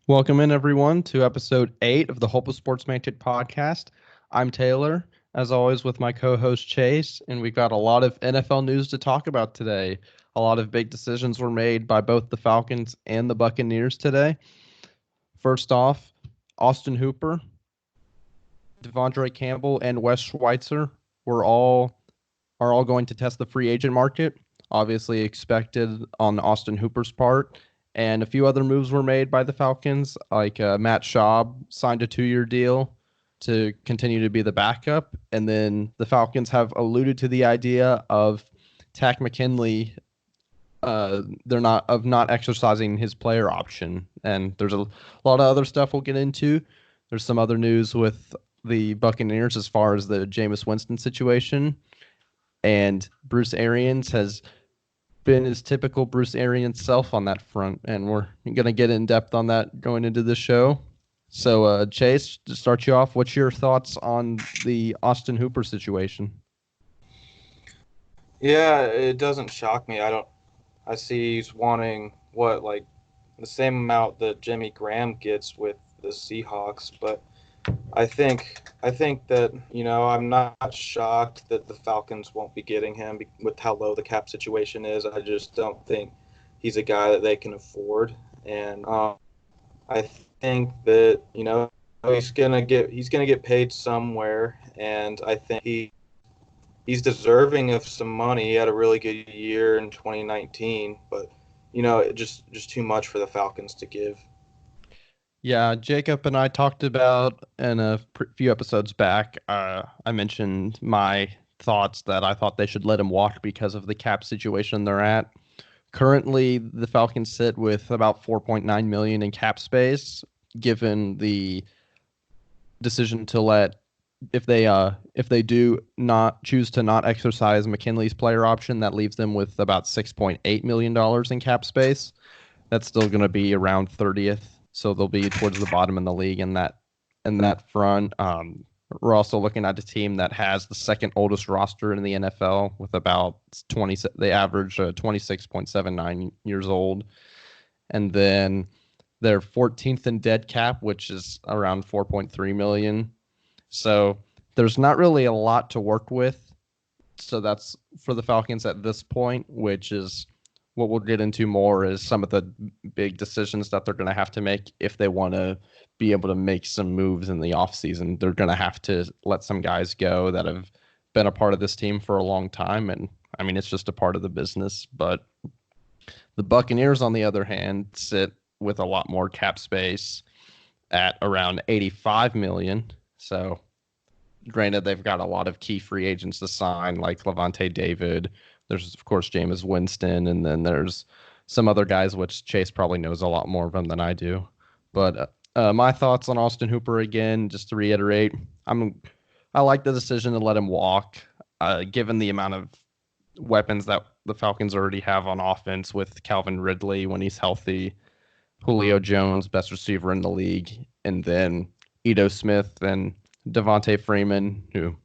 Welcome in, everyone, to episode 8 of the Hopeless Sportsmantic podcast. I'm Taylor, as always, with my co-host Chase, and we've got a lot of NFL news to talk about today. A lot of big decisions were made by both the Falcons and the Buccaneers today. First off, Austin Hooper, Devondre Campbell, and Wes Schweitzer are all going to test the free agent market. Obviously expected on Austin Hooper's part. And a few other moves were made by the Falcons, like Matt Schaub signed a 2-year deal to continue to be the backup. And then the Falcons have alluded to the idea of Tack McKinley. They're not exercising his player option. And there's a lot of other stuff we'll get into. There's some other news with the Buccaneers as far as the Jameis Winston situation. And Bruce Arians has been his typical Bruce Arians self on that front, and we're going to get in depth on that going into this show. So, Chase, to start you off, what's your thoughts on the Austin Hooper situation? Yeah, it doesn't shock me. I see he's wanting like the same amount that Jimmy Graham gets with the Seahawks, but I think that, I'm not shocked that the Falcons won't be getting him with how low the cap situation is. I just don't think he's a guy that they can afford, and I think that he's gonna get paid somewhere, and I think he's deserving of some money. He had a really good year in 2019, but just too much for the Falcons to give. Yeah, Jacob and I talked about in a few episodes back. I mentioned my thoughts that I thought they should let him walk because of the cap situation they're at. Currently, the Falcons sit with about 4.9 million in cap space, given the decision to let if they do not choose to not exercise McKinley's player option, that leaves them with about $6.8 million in cap space. That's still going to be around 30th, so they'll be towards the bottom in the league in that front. We're also looking at a team that has the second oldest roster in the NFL with about 20. They average 26.79 years old, and then they're 14th in dead cap, which is around 4.3 million. So there's not really a lot to work with. So that's for the Falcons at this point, which is what we'll get into more is some of the big decisions that they're going to have to make if they want to be able to make some moves in the offseason. They're going to have to let some guys go that have been a part of this team for a long time. And I mean, it's just a part of the business. But the Buccaneers, on the other hand, sit with a lot more cap space at around 85 million. So granted, they've got a lot of key free agents to sign, like Levante David. There's, of course, Jameis Winston, and then there's some other guys, which Chase probably knows a lot more of them than I do. But my thoughts on Austin Hooper, again, just to reiterate, I like the decision to let him walk, given the amount of weapons that the Falcons already have on offense with Calvin Ridley when he's healthy, Julio Jones, best receiver in the league, and then Ito Smith and Devontae Freeman, who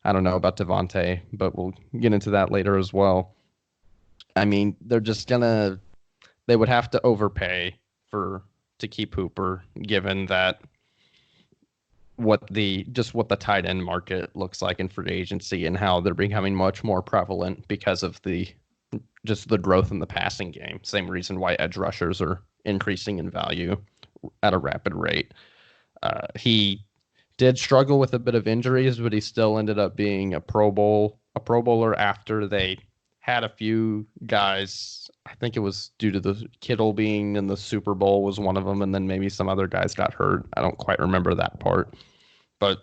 I don't know about Devontae, but we'll get into that later as well. I mean, they would have to overpay to keep Hooper, given that what the tight end market looks like in free agency and how they're becoming much more prevalent because of the growth in the passing game. Same reason why edge rushers are increasing in value at a rapid rate. He did struggle with a bit of injuries, but he still ended up being a Pro Bowler after they had a few guys. I think it was due to the Kittle being in the Super Bowl was one of them, and then maybe some other guys got hurt. I don't quite remember that part, but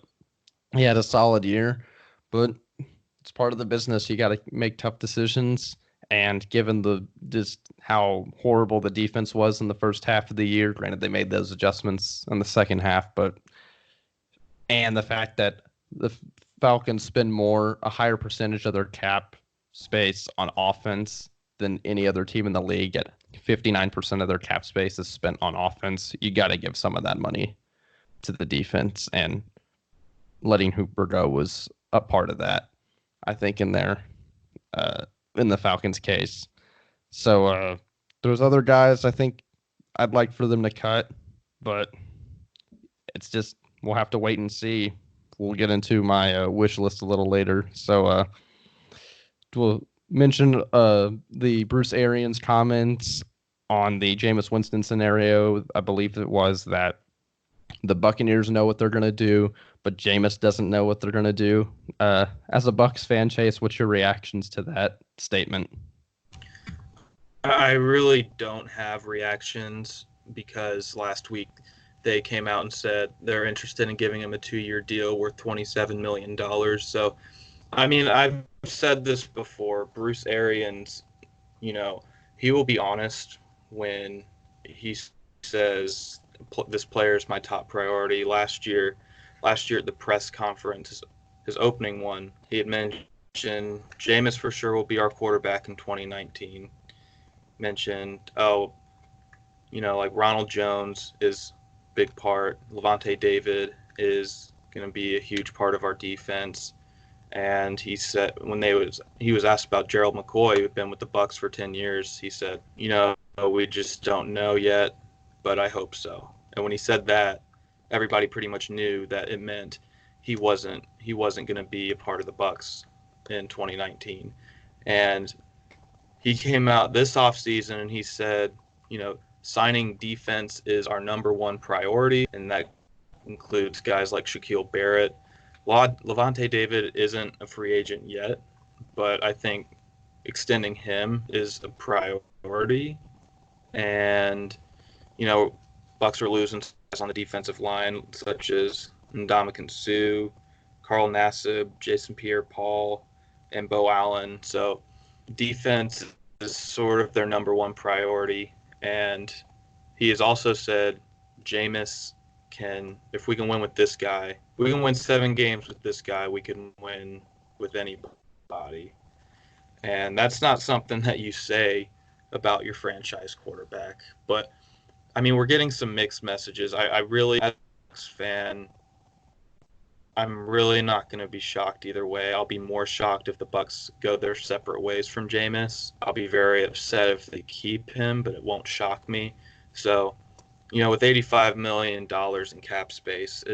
he had a solid year. But it's part of the business. You got to make tough decisions. And given just how horrible the defense was in the first half of the year, granted they made those adjustments in the second half, and the fact that the Falcons spend a higher percentage of their cap space on offense than any other team in the league. At 59% of their cap space is spent on offense. You got to give some of that money to the defense, and letting Hooper go was a part of that, I think, in the Falcons case. So there's other guys I think I'd like for them to cut, but it's just we'll have to wait and see. We'll get into my wish list a little later. So we'll mention the Bruce Arians comments on the Jameis Winston scenario. I believe it was that the Buccaneers know what they're going to do, but Jameis doesn't know what they're going to do. As a Bucs fan, Chase, what's your reactions to that statement? I really don't have reactions because last week they came out and said they're interested in giving him a 2-year deal worth $27 million. So, I mean, I've said this before. Bruce Arians, he will be honest when he says this player is my top priority. Last year at the press conference, his opening one, he had mentioned Jameis for sure will be our quarterback in 2019. Mentioned, like Ronald Jones is a big part. Levante David is going to be a huge part of our defense. And he said he was asked about Gerald McCoy, who'd been with the Bucs for 10 years. He said, we just don't know yet, but I hope so. And when he said that, everybody pretty much knew that it meant he wasn't going to be a part of the Bucs in 2019. And he came out this offseason and he said, signing defense is our number one priority, and that includes guys like Shaquille Barrett. Levante David isn't a free agent yet, but I think extending him is a priority. And, Bucs are losing on the defensive line, such as Ndamukong Suh, Carl Nassib, Jason Pierre-Paul, and Bo Allen. So defense is sort of their number one priority. And he has also said Jameis if we can win with this guy, we can win 7 games with this guy, we can win with anybody. And that's not something that you say about your franchise quarterback. But, I mean, we're getting some mixed messages. I really, as a fan, I'm really not going to be shocked either way. I'll be more shocked if the Bucs go their separate ways from Jameis. I'll be very upset if they keep him, but it won't shock me. So, with $85 million in cap space,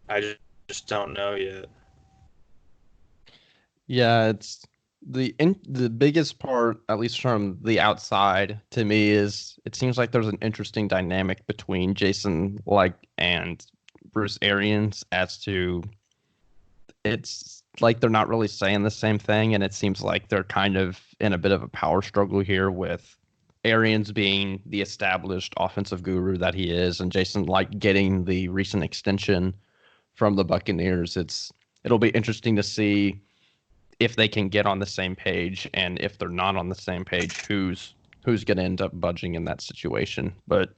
I just don't know yet. Yeah, it's the biggest part, at least from the outside, to me is it seems like there's an interesting dynamic between Jason and Bruce Arians as to it's like they're not really saying the same thing, and it seems like they're kind of in a bit of a power struggle here with Arians being the established offensive guru that he is, and Jason getting the recent extension from the Buccaneers. It'll be interesting to see if they can get on the same page, and if they're not on the same page, who's going to end up budging in that situation. But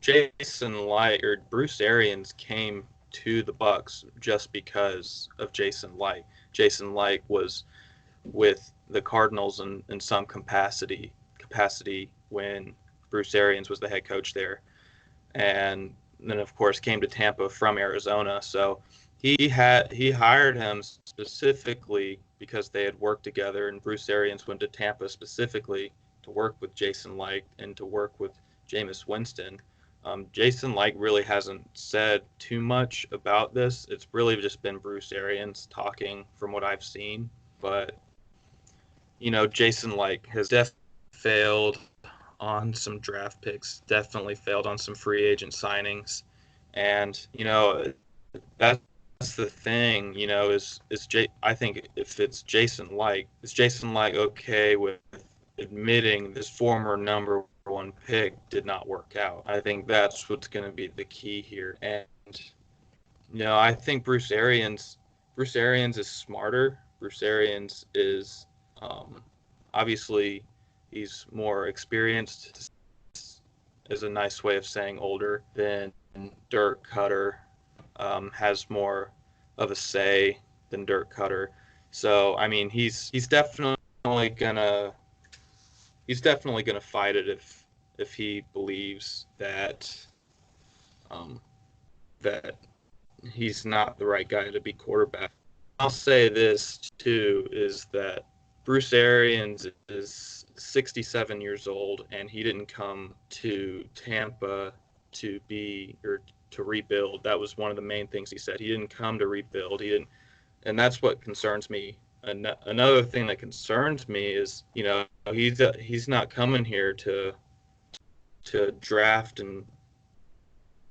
Jason Light or Bruce Arians came to the Bucs just because of Jason Light. Jason Light was with the Cardinals in some capacity when Bruce Arians was the head coach there, and then of course came to Tampa from Arizona. So he hired him specifically because they had worked together, and Bruce Arians went to Tampa specifically to work with Jason Light and to work with Jameis Winston. Jason Light really hasn't said too much about this. It's really just been Bruce Arians talking from what I've seen. But, Jason Light has failed on some draft picks, definitely failed on some free agent signings. And, that's the thing, I think if it's Jason Light, is Jason Light okay with admitting this former number one pick did not work out? I think that's what's going to be the key here. And I think Bruce Arians is smarter. Bruce Arians is obviously he's more experienced, is a nice way of saying older than Dirk Cutter. Has more of a say than Dirk Cutter. So I mean he's definitely gonna fight it if he believes that that he's not the right guy to be quarterback. I'll say this too, is that Bruce Arians is 67 years old, and he didn't come to Tampa to rebuild. That was one of the main things he said. He didn't come to rebuild. He didn't, and that's what concerns me. Another thing that concerns me is, he's not coming here to draft and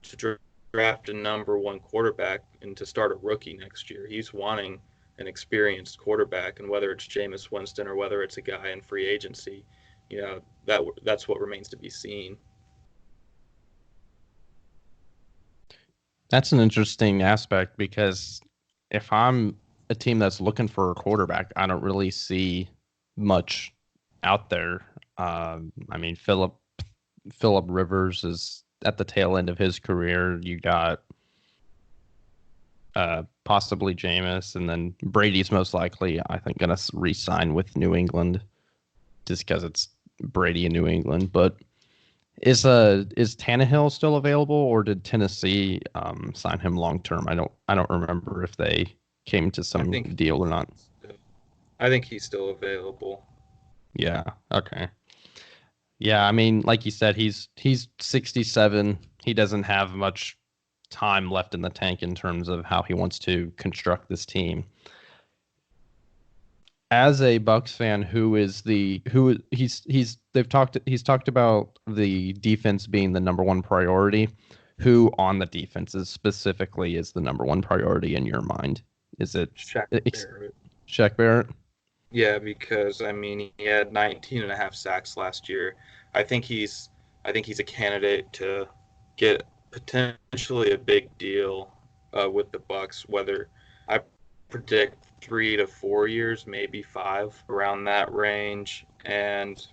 to draft a number one quarterback and to start a rookie next year. He's wanting an experienced quarterback, and whether it's Jameis Winston or whether it's a guy in free agency, that's what remains to be seen. That's an interesting aspect because if I'm a team that's looking for a quarterback, I don't really see much out there. I mean, Philip Rivers is at the tail end of his career. You got possibly Jameis, and then Brady's most likely, I think, going to re-sign with New England just because it's Brady in New England. But is Tannehill still available, or did Tennessee sign him long term? I don't remember if they came to some deal or not. I think he's still available. Yeah. Okay. Yeah, I mean, like you said, he's 67. He doesn't have much time left in the tank in terms of how he wants to construct this team. As a Bucs fan, he's talked about the defense being the number one priority. Who on the defenses specifically is the number one priority in your mind? Is it Shaq Barrett? Shaq Barrett? Yeah, because I mean he had 19 and a half sacks last year. I think he's a candidate to get potentially a big deal with the Bucs. Whether I predict 3 to 4 years, maybe 5, around that range. And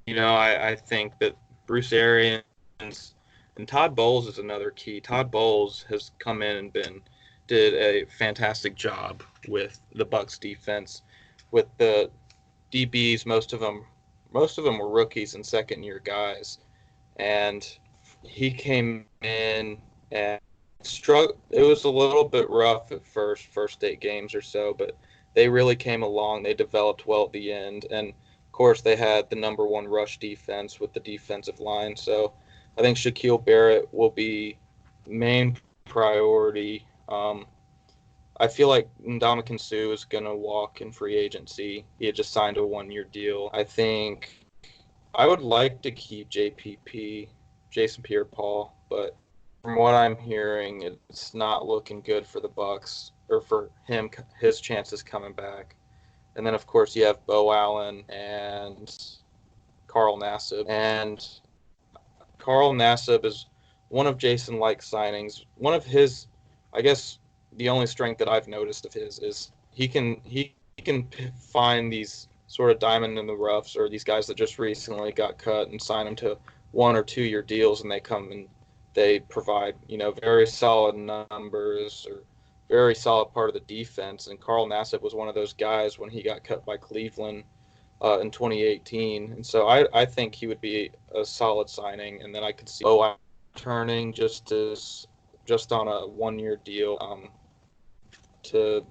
I think that Bruce Arians and Todd Bowles is another key. Todd Bowles has come in and did a fantastic job with the Bucs defense. With the DBs, most of them were rookies and second-year guys, and he came in and struggled. It was a little bit rough at first 8 games or so, but they really came along. They developed well at the end, and of course they had the number one rush defense with the defensive line. So I think Shaquille Barrett will be main priority. I feel like Ndamukong Suh is going to walk in free agency. He had just signed a 1-year deal. I think I would like to keep JPP, Jason Pierre-Paul, but from what I'm hearing, it's not looking good for the Bucs, or for him, his chances coming back. And then, of course, you have Bo Allen and Carl Nassib. And Carl Nassib is one of Jason Licht's signings. One of his, I guess, the only strength that I've noticed of his is he can find these sort of diamond in the roughs, or these guys that just recently got cut, and sign them to 1 or 2 year deals, and they come and they provide very solid numbers or very solid part of the defense. And Carl Nassib was one of those guys when he got cut by Cleveland in 2018, and so I think he would be a solid signing. And then I could see turning just on a 1-year deal to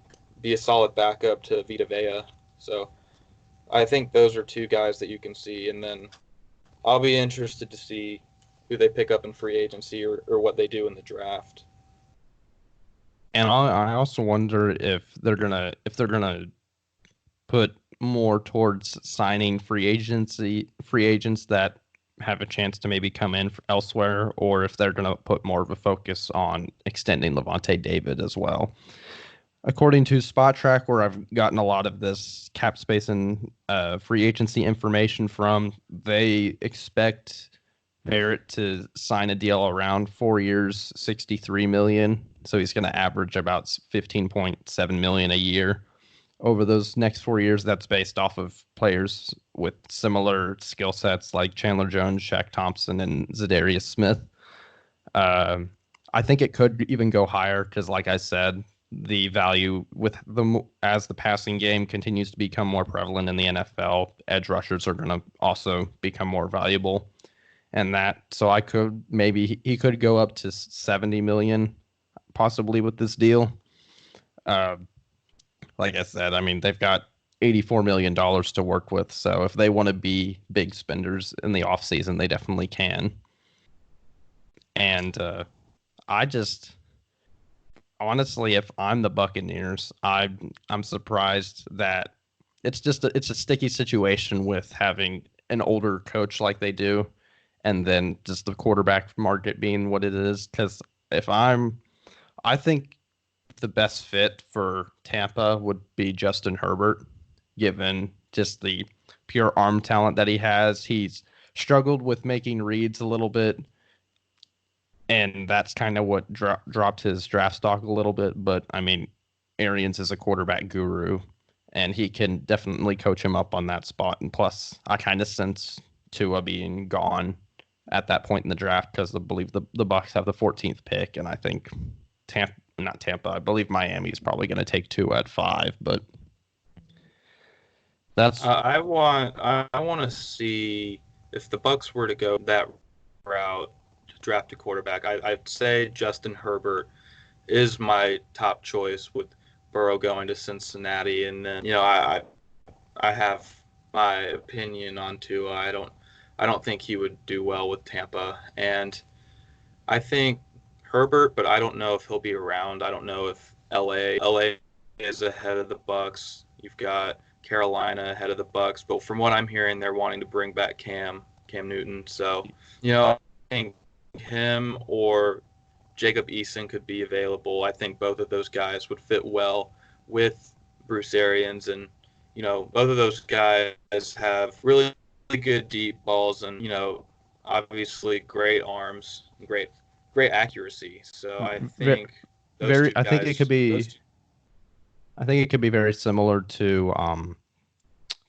be a solid backup to Vita Vea. So I think those are 2 guys that you can see. And then I'll be interested to see who they pick up in free agency or what they do in the draft. And I also wonder if they're gonna put more towards signing free agents that have a chance to maybe come in elsewhere, or if they're gonna put more of a focus on extending Levante David as well. According to Spot Track, where I've gotten a lot of this cap space and free agency information from, they expect Barrett to sign a deal around 4 years, $63 million. So he's going to average about $15.7 million a year over those next 4 years. That's based off of players with similar skill sets like Chandler Jones, Shaq Thompson, and Zadarius Smith. I think it could even go higher because, like I said, the value as the passing game continues to become more prevalent in the NFL, edge rushers are going to also become more valuable. And so he could go up to 70 million possibly with this deal. Like I said, I mean, they've got $84 million to work with. So if they want to be big spenders in the offseason, they definitely can. And I just honestly, if I'm the Buccaneers, I'm surprised that it's a sticky situation with having an older coach like they do, and then just the quarterback market being what it is. Because if I think the best fit for Tampa would be Justin Herbert, given just the pure arm talent that he has. He's struggled with making reads a little bit, and that's kind of what dropped his draft stock a little bit. But I mean, Arians is a quarterback guru, and he can definitely coach him up on that spot. And plus, I kind of sense Tua being gone at that point in the draft because I believe the Bucks have the 14th pick, and I think Tampa, not Tampa, I believe Miami is probably going to take Tua at 5. But that's I want to see if the Bucks were to go that route to draft a quarterback. I'd say Justin Herbert is my top choice with Burrow going to Cincinnati, and then I have my opinion on Tua. I don't think he would do well with Tampa, and I think Herbert, but I don't know if he'll be around. I don't know if LA is ahead of the Bucks. You've got Carolina ahead of the Bucks, but from what I'm hearing, they're wanting to bring back Cam Newton. So, I think him or Jacob Eason could be available. I think both of those guys would fit well with Bruce Arians, and both of those guys have really good deep balls, and obviously great arms, great accuracy. So I very, think those two I think it could guys, those be. two, I think it could be very similar to.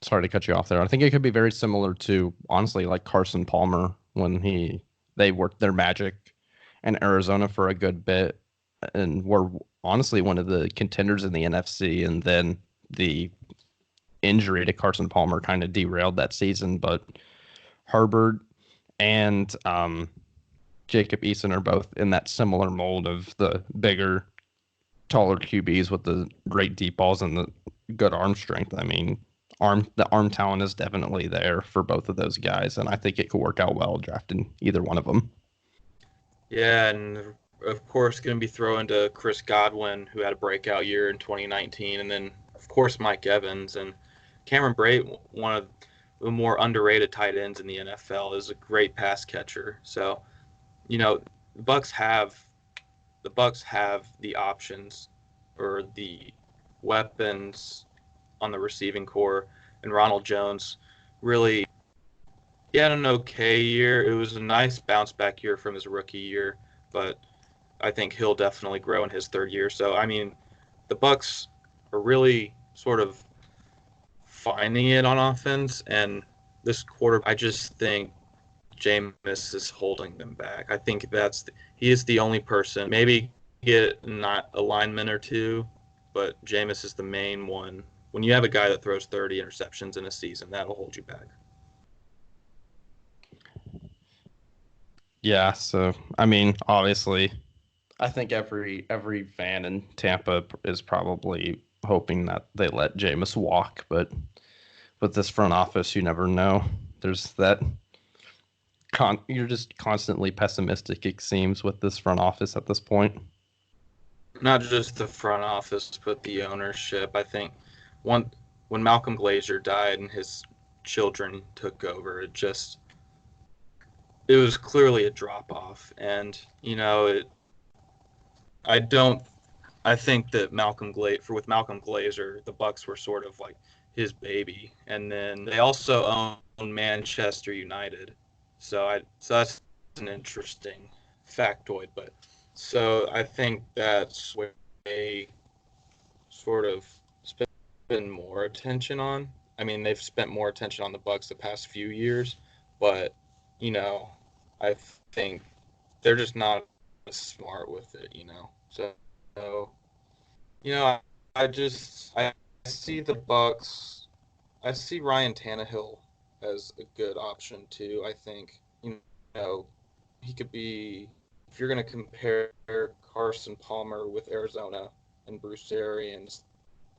Sorry to cut you off there. I think it could be very similar to honestly like Carson Palmer when they worked their magic in Arizona for a good bit and were honestly one of the contenders in the NFC, and then the injury to Carson Palmer kind of derailed that season. But Herbert and Jacob Eason are both in that similar mold of the bigger, taller QBs with the great deep balls and the good arm strength. I mean, the arm talent is definitely there for both of those guys, and I think it could work out well drafting either one of them. yeah, and of course going to be throwing to Chris Godwin, who had a breakout year in 2019, and then of course Mike Evans and Cameron Brate, one of the more underrated tight ends in the NFL, is a great pass catcher. So the Bucks have the options or the weapons on the receiving core, and Ronald Jones really he had an okay year. It was a nice bounce back year from his rookie year, but I think he'll definitely grow in his third year. So I mean, the Bucks are really sort of finding it on offense, and this quarter, I just think Jameis is holding them back. I think he is the only person. Maybe get not a lineman or two, but Jameis is the main one. When you have a guy that throws 30 interceptions in a season, that'll hold you back. Yeah, so I mean, obviously, I think every fan in Tampa is probably hoping that they let Jameis walk, but with this front office, you never know. There's that you're just constantly pessimistic, it seems, with this front office at this point. Not just the front office, but the ownership. I think one when Malcolm Glazer died and his children took over, it was clearly a drop off, and I don't. I think that with Malcolm Glazer, the Bucks were sort of like his baby, and then they also own Manchester United, so that's an interesting factoid. But so I think that's where they sort of spend more attention on. I mean, they've spent more attention on the Bucks the past few years, but you know, I think they're just not as smart with it. So I see the Bucks. I see Ryan Tannehill as a good option too. I think know he could be if you're going to compare Carson Palmer with Arizona and Bruce Arians,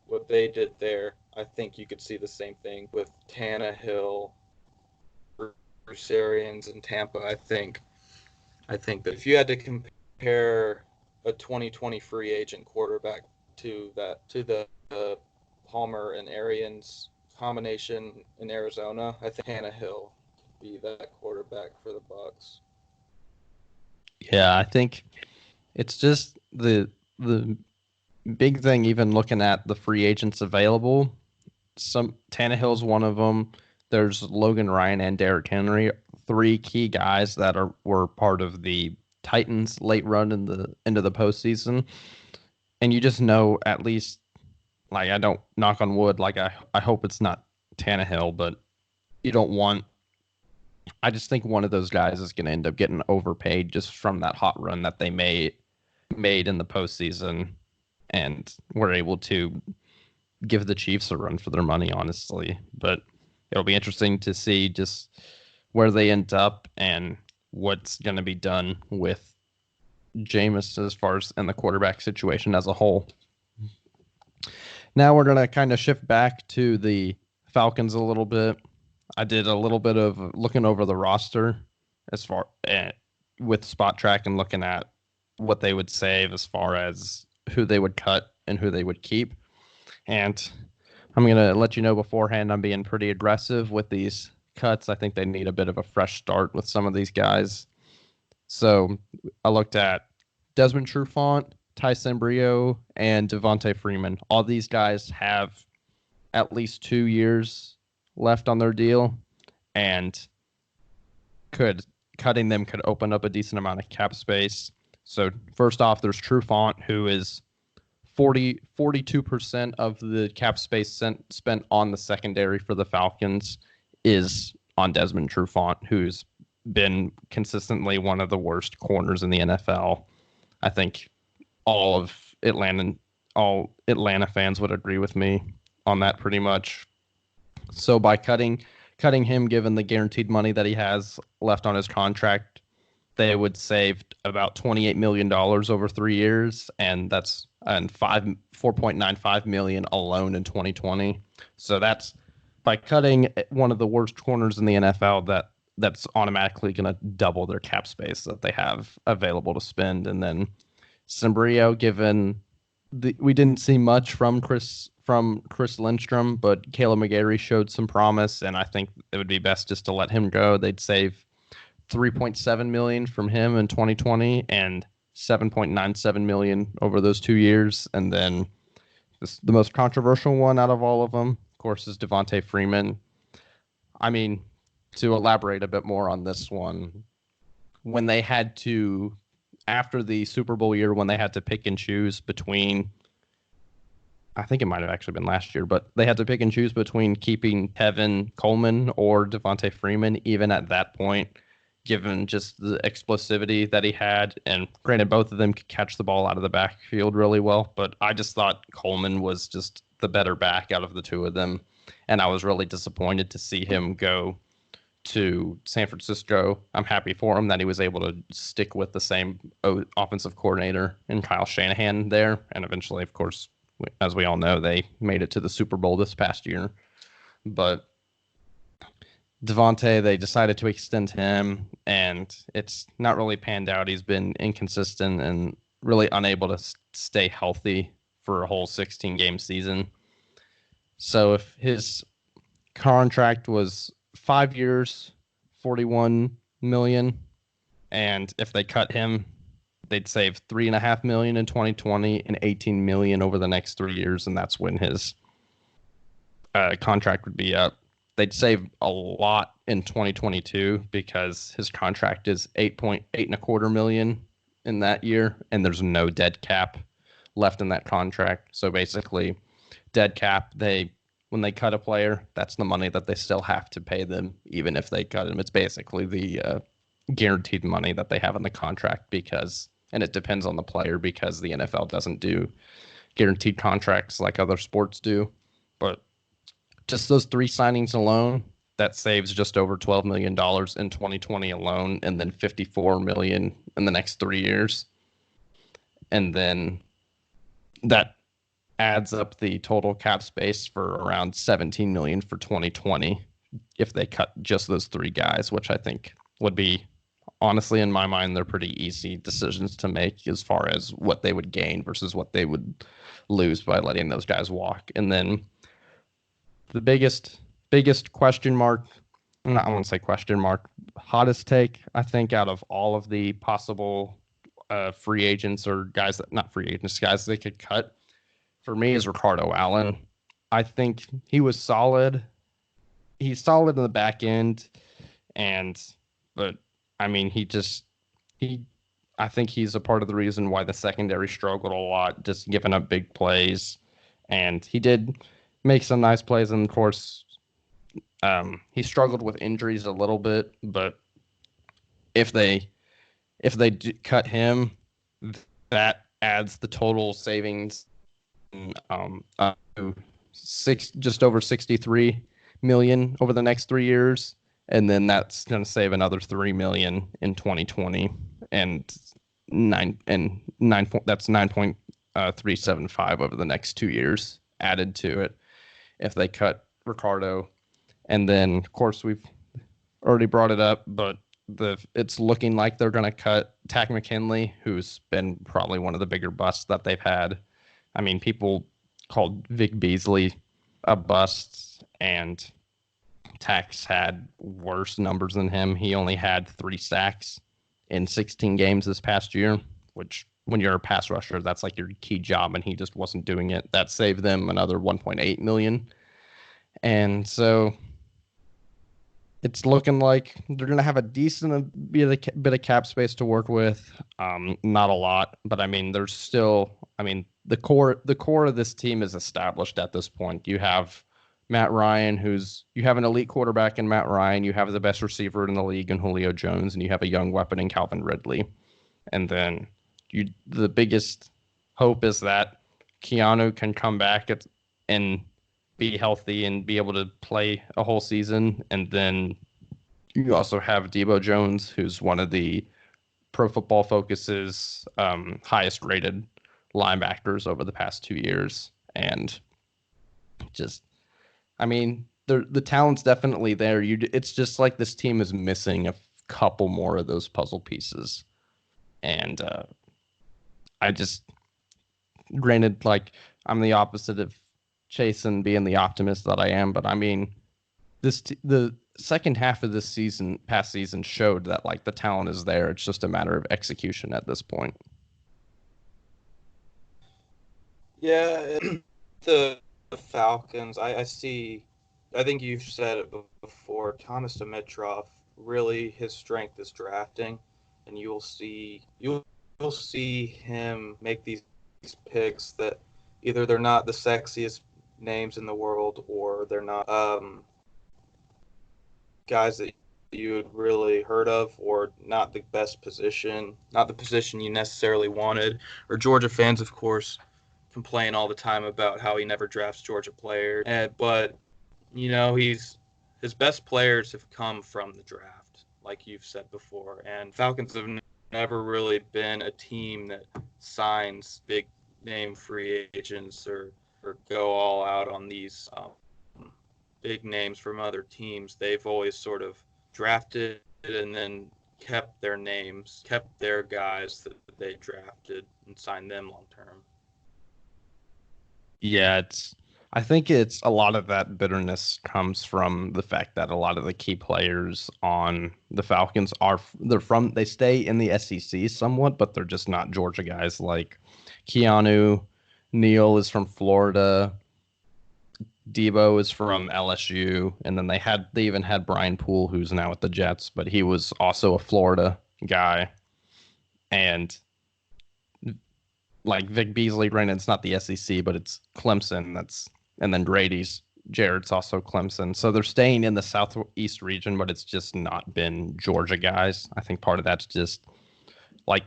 what they did there. I think you could see the same thing with Tannehill, Bruce Arians, and Tampa. I think I think that if you had to compare a 2020 free agent quarterback to the Palmer and Arians combination in Arizona, I think Tannehill could be that quarterback for the Bucs. Yeah, I think it's just the big thing. Even looking at the free agents available, some Tannehill's one of them. There's Logan Ryan and Derrick Henry, three key guys that were part of the Titans' late run in the into the postseason, and you just know at least, like, I don't knock on wood, like I hope it's not Tannehill, but you don't want. I just think one of those guys is going to end up getting overpaid just from that hot run that they made in the postseason, and were able to give the Chiefs a run for their money, honestly. But it'll be interesting to see just where they end up and what's going to be done with Jameis as far as in the quarterback situation as a whole. Now we're going to kind of shift back to the Falcons a little bit. I did a little bit of looking over the roster as far with Spot Track and looking at what they would save as far as who they would cut and who they would keep. And I'm going to let you know beforehand, I'm being pretty aggressive with these cuts. I think they need a bit of a fresh start with some of these guys. So I looked at Desmond Trufant, Ty Sembrio, and Devontae Freeman. All these guys have at least 2 years left on their deal, and cutting them could open up a decent amount of cap space. So first off, there's Trufant, who is 42% of the cap space spent on the secondary for the Falcons is on Desmond Trufant, who's been consistently one of the worst corners in the NFL. I think all Atlanta fans would agree with me on that pretty much. So by cutting him, given the guaranteed money that he has left on his contract, they would save about $28 million over 3 years, and that's $4.95 million alone in 2020. So that's by cutting one of the worst corners in the NFL, that's automatically going to double their cap space that they have available to spend. And then Sembrio, given we didn't see much from Chris Lindstrom, but Caleb McGarry showed some promise, and I think it would be best just to let him go. They'd save $3.7 million from him in 2020 and $7.97 million over those 2 years. And then the most controversial one out of all of them, of course, is Devontae Freeman. I mean, to elaborate a bit more on this one, when they had to, after the Super Bowl year, when they had to pick and choose between, I think it might have actually been last year, but they had to pick and choose between keeping Tevin Coleman or Devontae Freeman, even at that point, given just the explosivity that he had. And granted, both of them could catch the ball out of the backfield really well, but I just thought Coleman was just the better back out of the two of them. And I was really disappointed to see him go to San Francisco. I'm happy for him that he was able to stick with the same offensive coordinator in Kyle Shanahan there. And eventually, of course, as we all know, they made it to the Super Bowl this past year. But Devontae, they decided to extend him, and it's not really panned out. He's been inconsistent and really unable to stay healthy for a whole 16-game season. So if his contract was 5 years, $41 million, and if they cut him, they'd save $3.5 million in 2020 and $18 million over the next 3 years, and that's when his contract would be up. They'd save a lot in 2022 because his contract is $8.25 million in that year, and there's no dead cap left in that contract. So basically, dead cap, when they cut a player, that's the money that they still have to pay them, even if they cut him. It's basically the guaranteed money that they have in the contract and it depends on the player because the NFL doesn't do guaranteed contracts like other sports do. But just those 3 signings alone, that saves just over $12 million in 2020 alone, and then $54 million in the next 3 years. And then that adds up the total cap space for around $17 million for 2020 if they cut just those 3 guys, which I think would be honestly, in my mind, they're pretty easy decisions to make as far as what they would gain versus what they would lose by letting those guys walk. And then the biggest question mark, I won't say question mark, hottest take, I think, out of all of the possible free agents or guys that, not free agents, guys they could cut, for me is Ricardo Allen. I think he was solid. He's solid in the back end, and but I mean, he I think he's a part of the reason why the secondary struggled a lot, just giving up big plays. And he did make some nice plays, and of course, he struggled with injuries a little bit. But if they cut him, that adds the total savings to just over 63 million over the next 3 years, and then that's going to save another 3 million in 2020, and that's 9.375 over the next 2 years added to it if they cut Ricardo. And then of course we've already brought it up, but it's looking like they're going to cut Tack McKinley, who's been probably one of the bigger busts that they've had. I mean, people called Vic Beasley a bust, and Tack's had worse numbers than him. He only had 3 sacks in 16 games this past year, which when you're a pass rusher, that's like your key job, and he just wasn't doing it. That saved them another 1.8 million. And so it's looking like they're going to have a decent bit of cap space to work with. Not a lot, but I mean, there's still, I mean, the core of this team is established at this point. You have Matt Ryan, you have an elite quarterback in Matt Ryan. You have the best receiver in the league in Julio Jones, and you have a young weapon in Calvin Ridley. And then the biggest hope is that Keanu can come back and be healthy and be able to play a whole season. And then you also have Debo Jones, who's one of the Pro Football Focus's highest rated linebackers over the past 2 years. And just, I mean, the talent's definitely there. It's just like this team is missing a couple more of those puzzle pieces. And granted, like, I'm the opposite of Chase and being the optimist that I am, but I mean, the second half of this past season showed that like the talent is there. It's just a matter of execution at this point. Yeah, the Falcons, I think you've said it before, Thomas Dimitrov, really his strength is drafting, and you'll see him make these picks that either they're not the sexiest names in the world, or they're not guys that you had really heard of, or not the best position, not the position you necessarily wanted. Or Georgia fans, of course, complain all the time about how he never drafts Georgia players. But, you know, his best players have come from the draft, like you've said before. And Falcons have never really been a team that signs big name free agents or go all out on these big names from other teams. They've always sort of drafted and then kept their names, kept their guys that they drafted and signed them long term. Yeah, I think it's a lot of that bitterness comes from the fact that a lot of the key players on the Falcons they stay in the SEC somewhat, but they're just not Georgia guys. Like Keanu Neal is from Florida, Debo is from LSU, and then they even had Brian Poole, who's now at the Jets, but he was also a Florida guy. And like Vic Beasley, granted, it's not the SEC, but it's Clemson. And then Jared's also Clemson. So they're staying in the Southeast region, but it's just not been Georgia guys. I think part of that's just like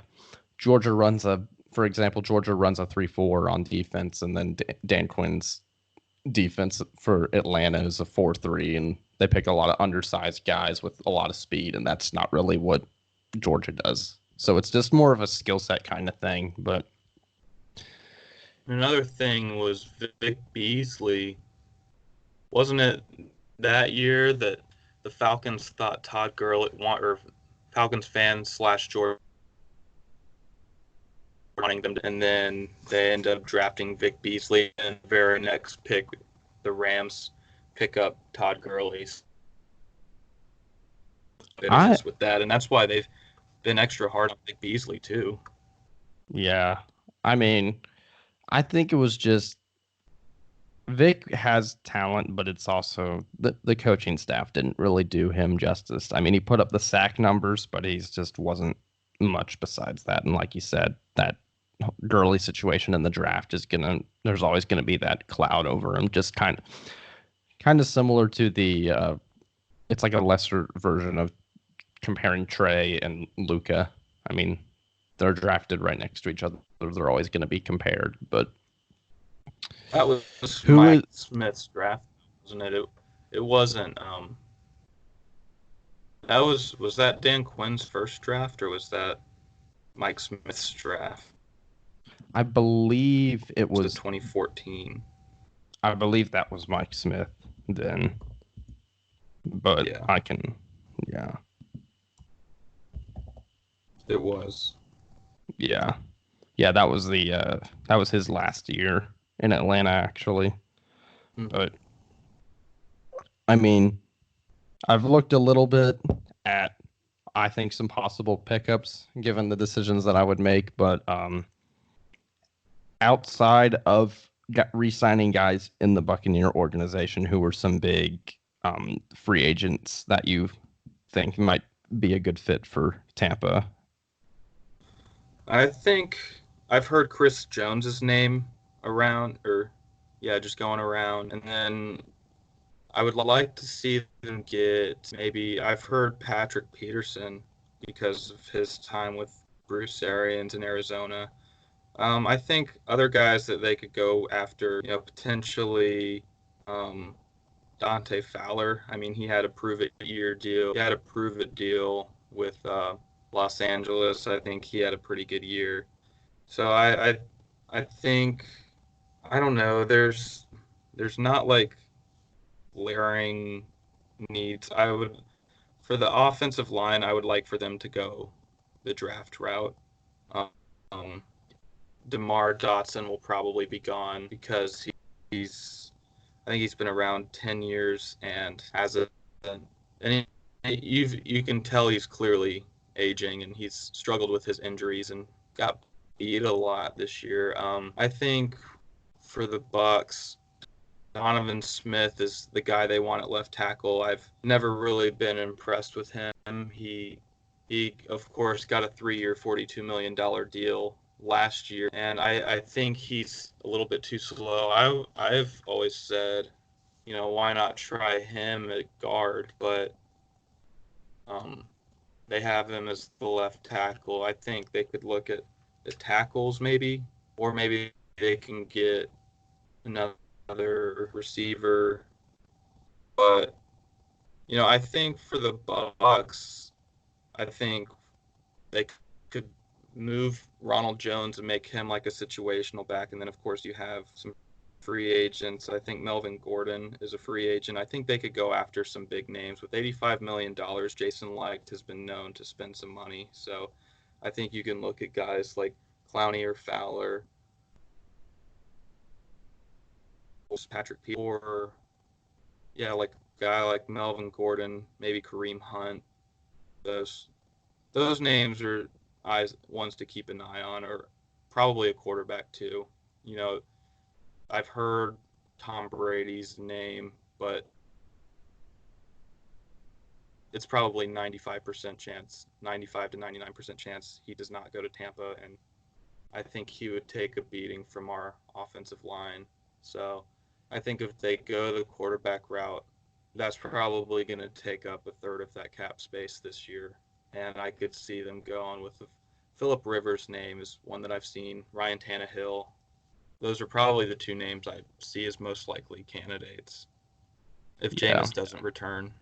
Georgia runs a 3-4 on defense, and then Dan Quinn's defense for Atlanta is a 4-3, and they pick a lot of undersized guys with a lot of speed, and that's not really what Georgia does. So it's just more of a skill set kind of thing. But another thing was Vic Beasley. Wasn't it that year that the Falcons thought Falcons fans / George wanting them to, and then they end up drafting Vic Beasley, and the very next pick, the Rams pick up Todd Gurley. I Bitterness with that, and that's why they've been extra hard on Vic Beasley too. yeah. I mean, I think it was just Vic has talent, but it's also the coaching staff didn't really do him justice. I mean, he put up the sack numbers, but he's just wasn't much besides that. And like you said, that Gurley situation in the draft is there's always gonna be that cloud over him. Just kind of similar to the it's like a lesser version of comparing Trey and Luca. I mean, they're drafted right next to each other. They're always going to be compared. But That was who Mike is? Smith's draft, wasn't it? It wasn't. Was that Dan Quinn's first draft, or was that Mike Smith's draft? I believe it The was. 2014. I believe that was Mike Smith then. But Yeah, I can. Yeah. it was. Yeah. Yeah. That was that was his last year in Atlanta, actually. Mm-hmm. But I mean, I've looked a little bit at, I think, some possible pickups given the decisions that I would make, but outside of re-signing guys in the Buccaneer organization, who were some big free agents that you think might be a good fit for Tampa? I think I've heard Chris Jones's name around, or yeah, just going around, and then I would like to see them get maybe. I've heard Patrick Peterson because of his time with Bruce Arians in Arizona. I think other guys that they could go after, potentially Dante Fowler. I mean, he had a prove-it-year deal. He had a prove-it deal with Los Angeles. I think he had a pretty good year. So I think I don't know. There's not like glaring needs. I would for the offensive line. I would like for them to go the draft route. Um, DeMar Dotson will probably be gone because he's I think he's been around 10 years and and you can tell he's clearly aging, and he's struggled with his injuries and got beat a lot this year. I think for the Bucks, Donovan Smith is the guy they want at left tackle. I've never really been impressed with him. He of course got a 3-year, $42 million deal last year, and I think he's a little bit too slow. I've always said, why not try him at guard? But they have him as the left tackle. I think they could look at the tackles maybe, or maybe they can get another receiver. But I think for the Bucks, I think they could move Ronald Jones and make him like a situational back, and then of course you have some free agents. I think Melvin Gordon is a free agent. I think they could go after some big names. With $85 million, Jason Licht has been known to spend some money. So I think you can look at guys like Clowney or Fowler, Patrick P. or like a guy like Melvin Gordon, maybe Kareem Hunt. Those names are ones to keep an eye on, or probably a quarterback too. I've heard Tom Brady's name, but it's probably 95% chance, 95 to 99% chance he does not go to Tampa, and I think he would take a beating from our offensive line. So I think if they go the quarterback route, that's probably going to take up a third of that cap space this year. And I could see them going with Philip Rivers' name is one that I've seen, Ryan Tannehill. Those are probably the two names I see as most likely candidates if Yeah. Jameis doesn't return.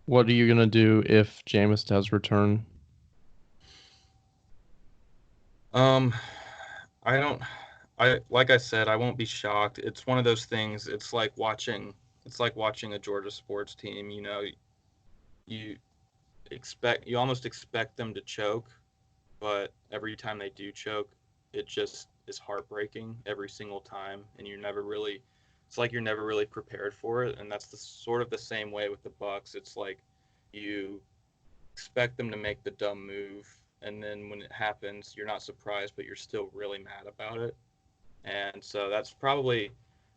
What are you gonna do if Jameis does return? I don't. I like I said, I won't be shocked. It's one of those things. It's like watching a Georgia sports team. you you almost expect them to choke, but every time they do choke, it just is heartbreaking every single time, and it's like you're never really prepared for it, and that's the sort of the same way with the Bucks. It's like you expect them to make the dumb move, and then when it happens, you're not surprised, but you're still really mad about it. And so that's probably,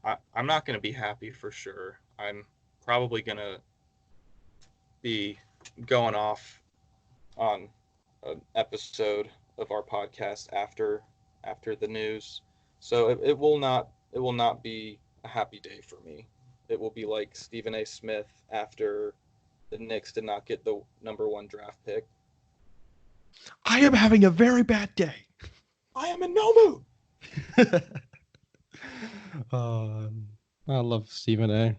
I'm not going to be happy for sure. I'm probably going to be going off on an episode of our podcast after the news. So it will not be a happy day for me. It will be like Stephen A. Smith after the Knicks did not get the #1 draft pick. I am having a very bad day. I am in no mood. I love Stephen A.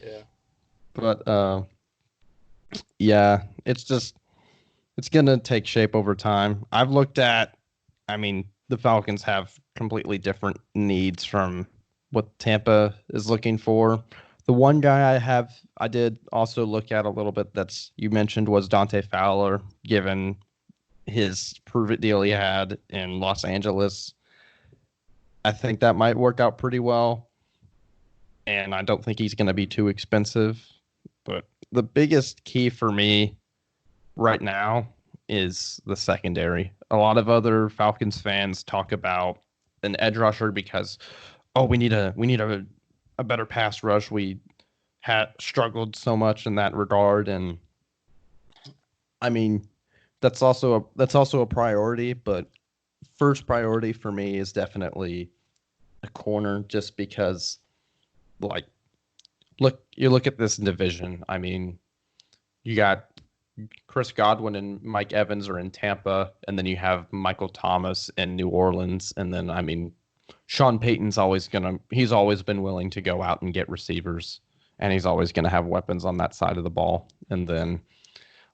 Yeah. But yeah, it's gonna take shape over time. I mean, the Falcons have completely different needs from what Tampa is looking for. The one guy I did also look at a little bit that's you mentioned was Dante Fowler, given his prove it deal he had in Los Angeles. I think that might work out pretty well, and I don't think he's going to be too expensive. But the biggest key for me right now is the secondary. A lot of other Falcons fans talk about an edge rusher because, oh, we need a better pass rush. We had struggled so much in that regard, and I mean that's also a priority. But first priority for me is definitely a corner, just because like you look at this division. I mean, you got Chris Godwin and Mike Evans are in Tampa, and then you have Michael Thomas in New Orleans, and then I mean, Sean Payton's he's always been willing to go out and get receivers, and he's always gonna have weapons on that side of the ball. And then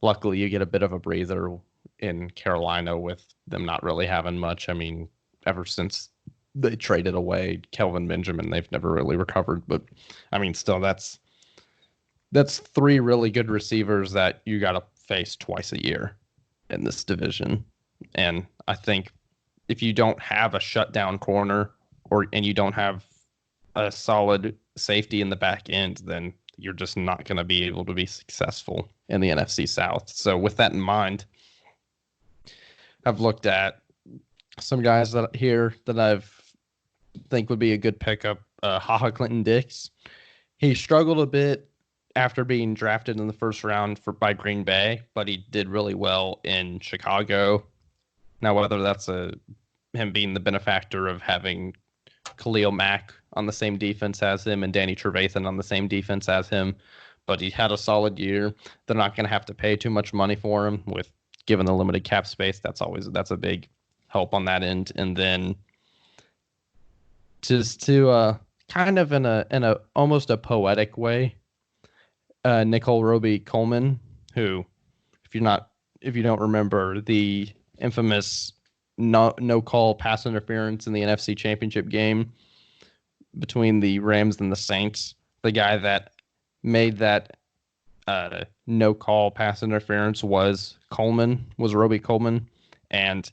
luckily you get a bit of a breather in Carolina with them not really having much. I mean, ever since they traded away Kelvin Benjamin, they've never really recovered. But I mean, still that's three really good receivers that you got to face twice a year in this division. And I think if you don't have a shutdown corner and you don't have a solid safety in the back end, then you're just not going to be able to be successful in the NFC South. So with that in mind, I've looked at some guys that I've think would be a good pickup. Haha Clinton Dix. He struggled a bit after being drafted in the first round by Green Bay, but he did really well in Chicago. Now, whether that's him being the benefactor of having Khalil Mack on the same defense as him and Danny Trevathan on the same defense as him, but he had a solid year. They're not going to have to pay too much money for him with given the limited cap space. That's a big help on that end. And then just to kind of in a almost a poetic way, Nicole Roby Coleman, who, if you don't remember the infamous no call pass interference in the NFC Championship game between the Rams and the Saints, the guy that made that no call pass interference was Roby Coleman. And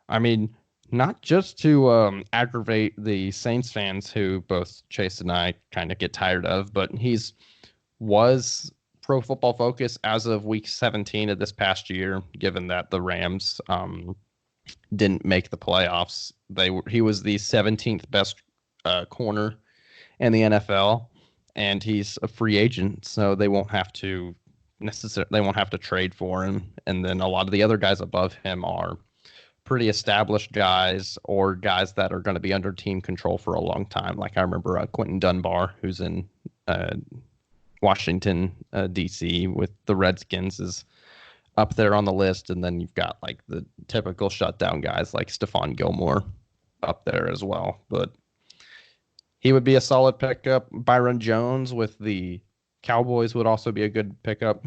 I mean, not just to aggravate the Saints fans who both Chase and I kind of get tired of, but was Pro Football Focus as of week 17 of this past year, given that the Rams didn't make the playoffs. He was the 17th best corner in the NFL, and he's a free agent, so they won't have to trade for him. And then a lot of the other guys above him are pretty established guys or guys that are going to be under team control for a long time. Like I remember Quentin Dunbar, who's in Washington, D.C. with the Redskins, is up there on the list. And then you've got like the typical shutdown guys like Stephon Gilmore up there as well. But he would be a solid pickup. Byron Jones with the Cowboys would also be a good pickup.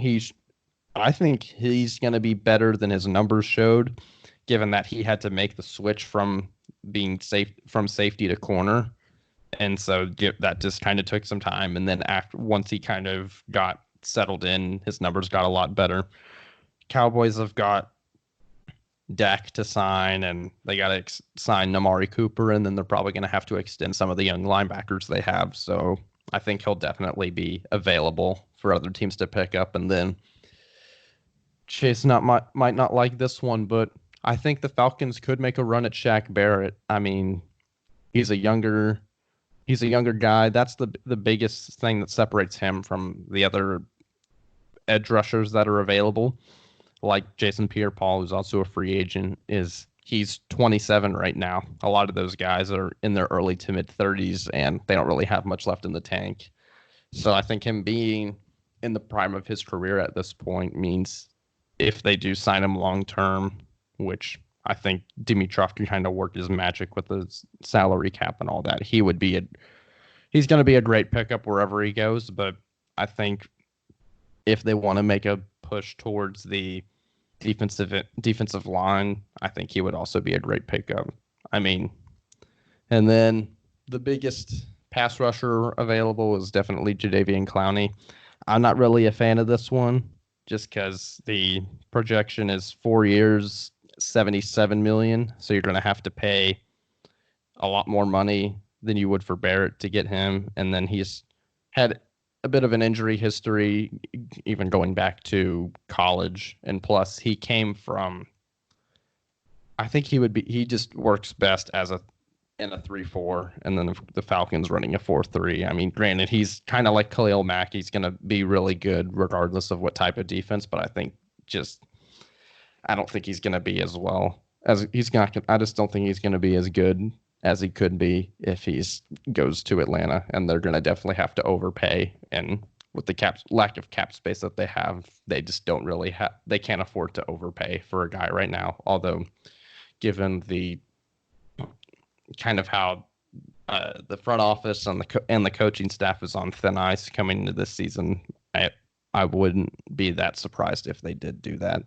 I think he's going to be better than his numbers showed, given that he had to make the switch from safety to corner. And so that just kind of took some time. And then once he kind of got settled in, his numbers got a lot better. Cowboys have got Dak to sign, and they got to sign Namari Cooper, and then they're probably going to have to extend some of the young linebackers they have. So I think he'll definitely be available for other teams to pick up. And then Chase might not like this one, but I think the Falcons could make a run at Shaq Barrett. I mean, he's a younger guy. That's the biggest thing that separates him from the other edge rushers that are available, like Jason Pierre-Paul, who's also a free agent. He's 27 right now. A lot of those guys are in their early to mid 30s, and they don't really have much left in the tank. So I think him being in the prime of his career at this point means if they do sign him long term, which I think Dimitrov can kind of work his magic with his salary cap and all that, he's going to be a great pickup wherever he goes. But I think if they want to make a push towards the defensive line, I think he would also be a great pickup. I mean, and then the biggest pass rusher available is definitely Jadeveon Clowney. I'm not really a fan of this one just because the projection is 4 years, $77 million. So you're going to have to pay a lot more money than you would for Barrett to get him. And then he's had a bit of an injury history, even going back to college. And plus, he came from, I think he just works best in a 3-4, and then the Falcons running a 4-3. I mean, granted, he's kind of like Khalil Mack. He's going to be really good regardless of what type of defense, but I don't think he's going to be as well as he's not. I just don't think he's going to be as good as he could be if he goes to Atlanta, and they're going to definitely have to overpay. And with the lack of cap space that they have, they just don't really they can't afford to overpay for a guy right now. Although, given the kind of how the front office and the coaching staff is on thin ice coming into this season, I wouldn't be that surprised if they did do that.